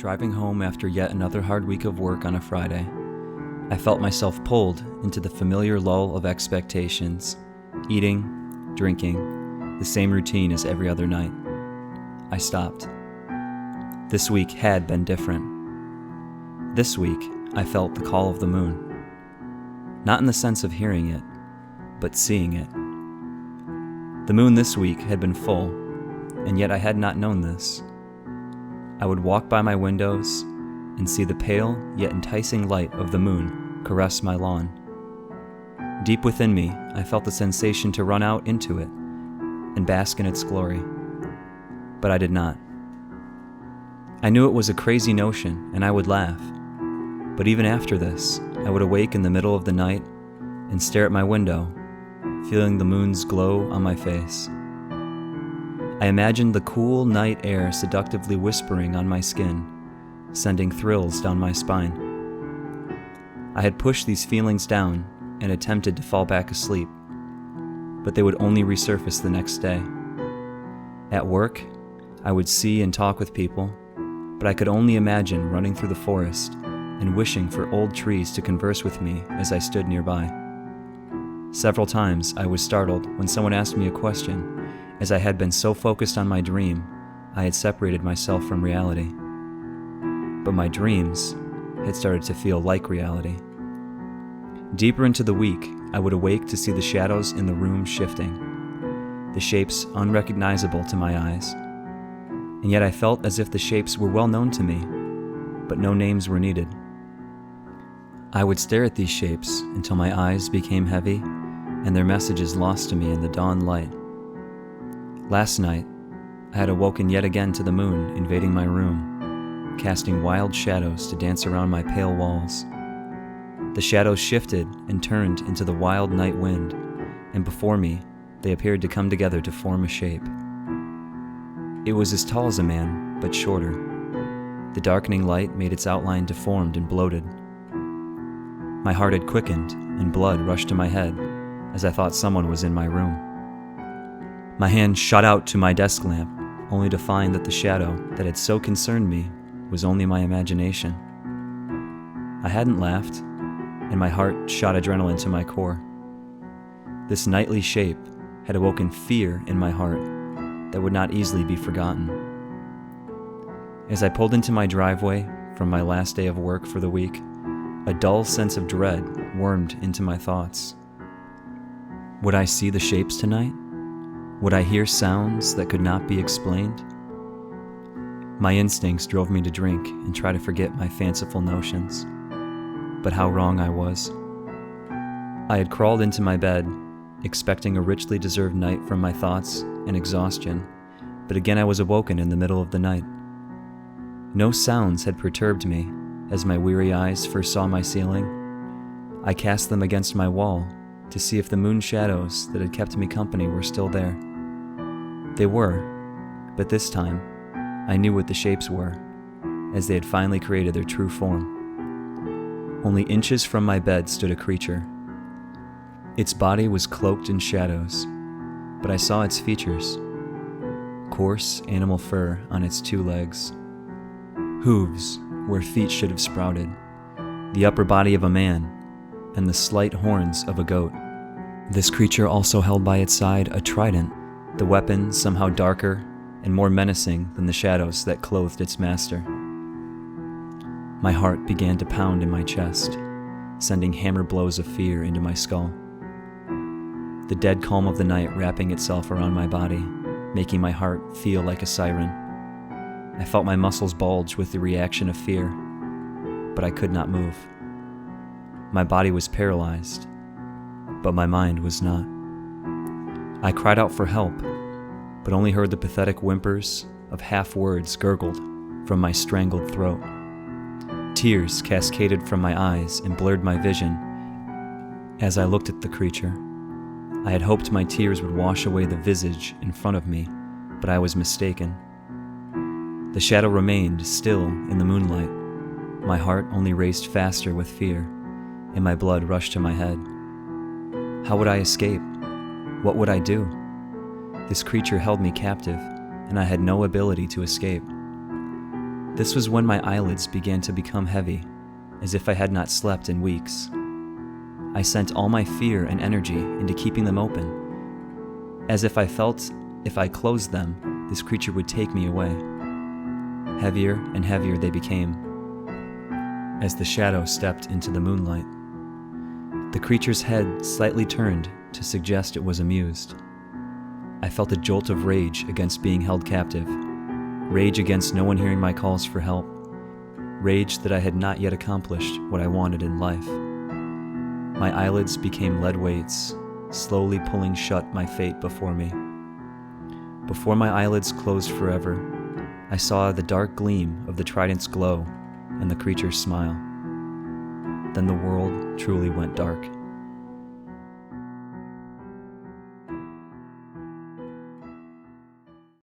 Driving home after yet another hard week of work on a Friday, I felt myself pulled into the familiar lull of expectations, eating, drinking, the same routine as every other night. I stopped. This week had been different. This week, I felt the call of the moon. Not in the sense of hearing it, but seeing it. The moon this week had been full, and yet I had not known this. I would walk by my windows and see the pale yet enticing light of the moon caress my lawn. Deep within me, I felt the sensation to run out into it and bask in its glory. But I did not. I knew it was a crazy notion, and I would laugh. But even after this, I would awake in the middle of the night and stare at my window, feeling the moon's glow on my face. I imagined the cool night air seductively whispering on my skin, sending thrills down my spine. I had pushed these feelings down and attempted to fall back asleep, but they would only resurface the next day. At work, I would see and talk with people, but I could only imagine running through the forest and wishing for old trees to converse with me as I stood nearby. Several times I was startled when someone asked me a question, as I had been so focused on my dream, I had separated myself from reality. But my dreams had started to feel like reality. Deeper into the week, I would awake to see the shadows in the room shifting, the shapes unrecognizable to my eyes. And yet I felt as if the shapes were well known to me, but no names were needed. I would stare at these shapes until my eyes became heavy and their messages lost to me in the dawn light. Last night, I had awoken yet again to the moon invading my room, casting wild shadows to dance around my pale walls. The shadows shifted and turned into the wild night wind, and before me, they appeared to come together to form a shape. It was as tall as a man, but shorter. The darkening light made its outline deformed and bloated. My heart had quickened, and blood rushed to my head as I thought someone was in my room. My hand shot out to my desk lamp, only to find that the shadow that had so concerned me was only my imagination. I hadn't laughed, and my heart shot adrenaline to my core. This nightly shape had awoken fear in my heart that would not easily be forgotten. As I pulled into my driveway from my last day of work for the week, a dull sense of dread wormed into my thoughts. Would I see the shapes tonight? Would I hear sounds that could not be explained? My instincts drove me to drink and try to forget my fanciful notions. But how wrong I was. I had crawled into my bed, expecting a richly deserved night from my thoughts and exhaustion, but again I was awoken in the middle of the night. No sounds had perturbed me as my weary eyes first saw my ceiling. I cast them against my wall to see if the moon shadows that had kept me company were still there. They were, but this time, I knew what the shapes were, as they had finally created their true form. Only inches from my bed stood a creature. Its body was cloaked in shadows, but I saw its features. Coarse animal fur on its two legs, hooves where feet should have sprouted, the upper body of a man, and the slight horns of a goat. This creature also held by its side a trident, the weapon somehow darker and more menacing than the shadows that clothed its master. My heart began to pound in my chest, sending hammer blows of fear into my skull. The dead calm of the night wrapping itself around my body, making my heart feel like a siren. I felt my muscles bulge with the reaction of fear, but I could not move. My body was paralyzed, but my mind was not. I cried out for help, but only heard the pathetic whimpers of half-words gurgled from my strangled throat. Tears cascaded from my eyes and blurred my vision as I looked at the creature. I had hoped my tears would wash away the visage in front of me, but I was mistaken. The shadow remained still in the moonlight. My heart only raced faster with fear, and my blood rushed to my head. How would I escape? What would I do? This creature held me captive, and I had no ability to escape. This was when my eyelids began to become heavy, as if I had not slept in weeks. I sent all my fear and energy into keeping them open, as if I felt if I closed them, this creature would take me away. Heavier and heavier they became, as the shadow stepped into the moonlight. The creature's head slightly turned to suggest it was amused. I felt a jolt of rage against being held captive, rage against no one hearing my calls for help, rage that I had not yet accomplished what I wanted in life. My eyelids became lead weights, slowly pulling shut my fate before me. Before my eyelids closed forever, I saw the dark gleam of the trident's glow and the creature's smile. Then the world truly went dark.